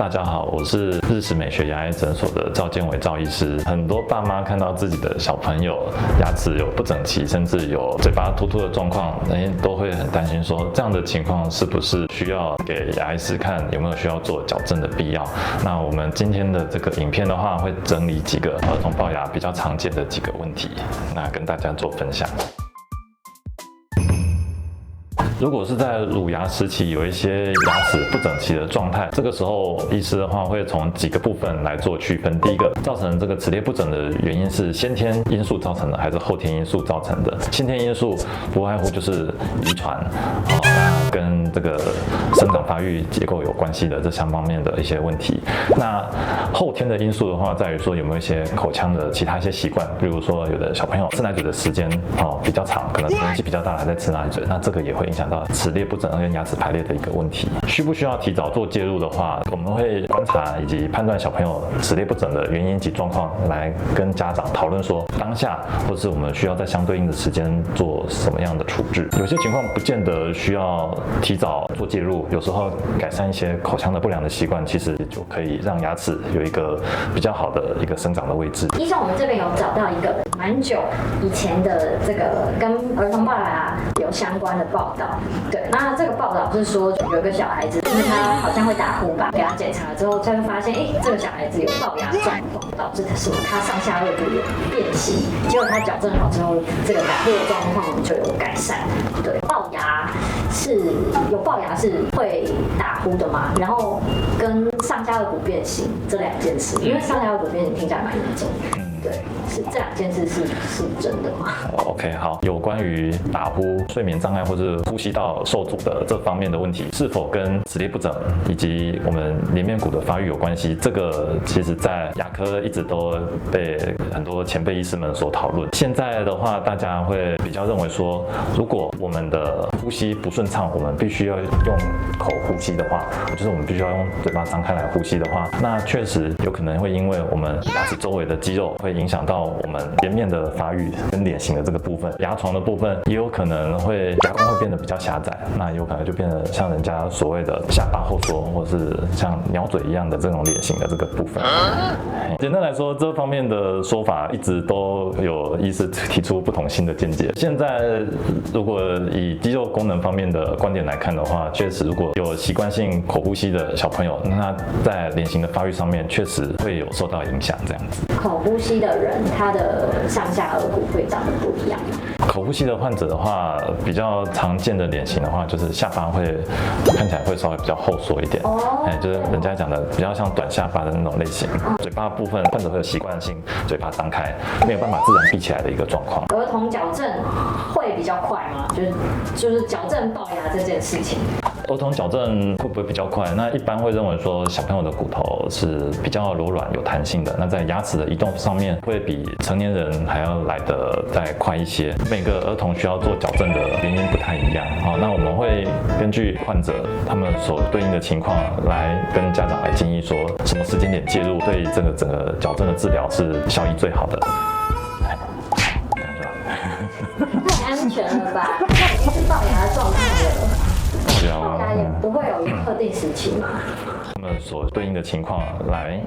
大家好，我是日食美学牙医诊所的赵建伟赵医师。很多爸妈看到自己的小朋友牙齿有不整齐，甚至有嘴巴突突的状况，都会很担心说这样的情况是不是需要给牙医师看有没有需要做矫正的必要。那我们今天的这个影片的话，会整理几个儿童龅牙比较常见的几个问题，那跟大家做分享。如果是在乳牙时期有一些牙齿不整齐的状态，这个时候医师的话会从几个部分来做区分。第一个，造成这个齿列不整的原因是先天因素造成的还是后天因素造成的？先天因素不外乎就是遗传，那跟这个生长发育结构有关系的这相方面的一些问题。那后天的因素的话，在于说有没有一些口腔的其他一些习惯，比如说有的小朋友吃奶嘴的时间比较长，可能年纪比较大还在吃奶嘴，那这个也会影响到齿列不整跟牙齿排列的一个问题。需不需要提早做介入的话，我们会观察以及判断小朋友齿列不整的原因及状况，来跟家长讨论说当下或是我们需要在相对应的时间做什么样的处置。有些情况不见得需要提早做介入，有时候改善一些口腔的不良的习惯，其实就可以让牙齿有一个比较好的一个生长的位置。医生，我们这边有找到一个蛮久以前的这个跟儿童龅牙有相关的报道。对，那这个报道是说有一个小孩子，因为他好像会打呼吧，给他检查了之后，他就发现，这个小孩子有龅牙状况，导致什么？他上下颚部有变形。结果他矫正好之后，这个打呼的状况就有改善。对，龅牙是会打呼的嘛？然后跟上下颚骨变形这两件事，因为上下颚骨变形听起来蛮严重的。对，是这两件事是真的吗？OK， 好，有关于打呼、睡眠障碍或是呼吸道受阻的这方面的问题，是否跟齿列不整以及我们连面骨的发育有关系？这个其实在牙科一直都被很多前辈医师们所讨论。现在的话，大家会比较认为说，如果我们的呼吸不顺畅，我们必须要用口呼吸的话，就是我们必须要用嘴巴张开来呼吸的话，那确实有可能会因为我们牙齿周围的肌肉会影响到我们颜面的发育跟脸型的这个部分，牙床的部分也有可能会牙弓会变得比较狭窄，那有可能就变得像人家所谓的下巴后缩，或是像鸟嘴一样的这种脸型的这个部分。简单来说，这方面的说法一直都有医师提出不同新的见解。现在如果以肌肉功能方面的观点来看的话，确实如果有习惯性口呼吸的小朋友，那他在脸型的发育上面确实会有受到影响。这样子，口呼吸的人，他的上下颚骨会长得不一样吗？口呼吸的患者的话，比较常见的脸型的话，就是下巴会看起来会稍微比较后缩一点，就是人家讲的比较像短下巴的那种类型。嘴巴部分，患者会有习惯性嘴巴张开，没有办法自然闭起来的一个状况。儿童矫正会比较快吗？就是矫正龅牙这件事情。儿童矫正会不会比较快？那一般会认为说小朋友的骨头是比较柔软有弹性的，那在牙齿的移动上面会比成年人还要来得再快一些。每个儿童需要做矫正的原因不太一样，那我们会根据患者他们所对应的情况来跟家长来建议说什么时间点介入，对这个整个矫正的治疗是效益最好的。太安全了吧？那已经是龅牙的状态了。龅牙也不会有特定时期嘛？他们所对应的情况来。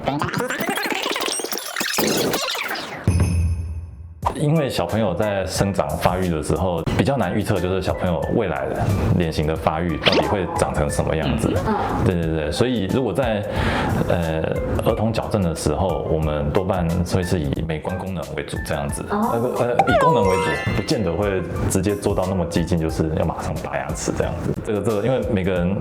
因为小朋友在生长发育的时候比较难预测，就是小朋友未来的脸型的发育到底会长成什么样子。对，所以如果在儿童矫正的时候，我们多半会是以美观功能为主这样子。以功能为主，不见得会直接做到那么激进，就是要马上拔牙齿这样子。这个，因为每个人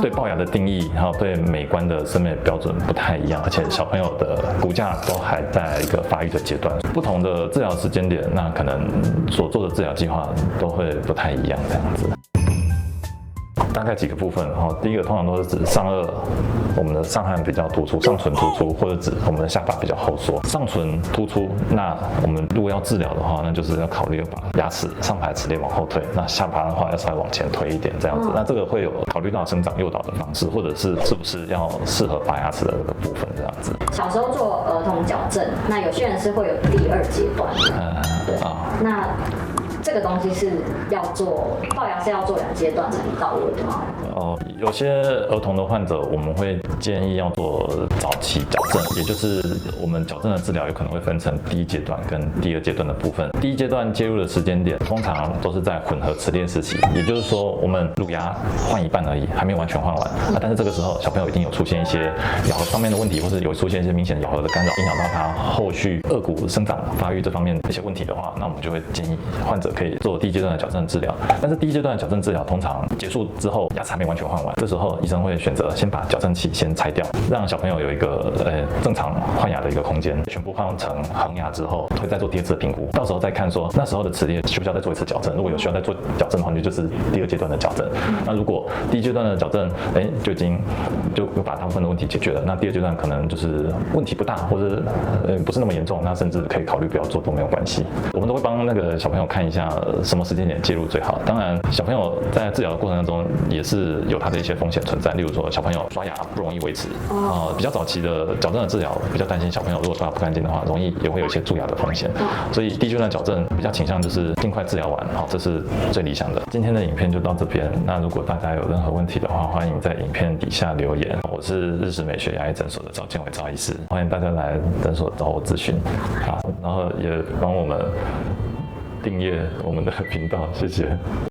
对龅牙的定义还有对美观的审美标准不太一样，而且小朋友的骨架都还在一个发育的阶段，不同的治疗时间点，那可能所做的治疗计划都会不太一样，这样子。大概几个部分，第一个通常都是指上颚，我们的上颌比较突出，上唇突出，或者指我们的下巴比较后缩。上唇突出，那我们如果要治疗的话，那就是要考虑把牙齿上排齿列往后退，那下巴的话要稍微往前推一点，这样子。那这个会有考虑到生长诱导的方式，或者是不是要适合拔牙齿的这个部分，这样子。小时候做儿童矫正，那有些人是会有第二阶段的，对，那这个东西是要做龅牙是要做2阶段才能到位的吗？有些儿童的患者，我们会建议要做早期矫正，也就是我们矫正的治疗有可能会分成第1阶段跟第2阶段的部分。第1阶段介入的时间点，通常都是在混合齿列时期，也就是说我们乳牙换一半而已，还没有完全换完。但是这个时候小朋友一定有出现一些咬合方面的问题，或是有出现一些明显咬合的干扰，影响到他后续颚骨生长发育这方面一些问题的话，那我们就会建议患者可以做第1阶段的矫正治疗。但是第1阶段的矫正治疗通常结束之后，牙齿还没完全换完，这时候医生会选择先把矫正器先拆掉，让小朋友有一个正常换牙的一个空间，全部换成恒牙之后，会再做第2次的评估，到时候再看说那时候的齿列需不需要再做一次矫正，如果有需要再做矫正的话，那就是第2阶段的矫正。那如果第1阶段的矫正，就把大部分的问题解决了，那第2阶段可能就是问题不大，或者不是那么严重，那甚至可以考虑不要做都没有关系。我们都会帮那个小朋友看一下什么时间点介入最好。当然，小朋友在治疗的过程当中也是有他的一些风险存在，例如说小朋友刷牙不容易维持，比较早期的矫正的治疗比较担心小朋友如果刷牙不干净的话，也会有一些蛀牙的风险。所以第1阶段矫正比较倾向就是尽快治疗完，这是最理想的。今天的影片就到这边，那如果大家有任何问题的话，欢迎在影片底下留言。我是日食美学牙医诊所的赵建伟赵医师，欢迎大家来诊所找我咨询，然后也帮我们订阅我们的频道，谢谢。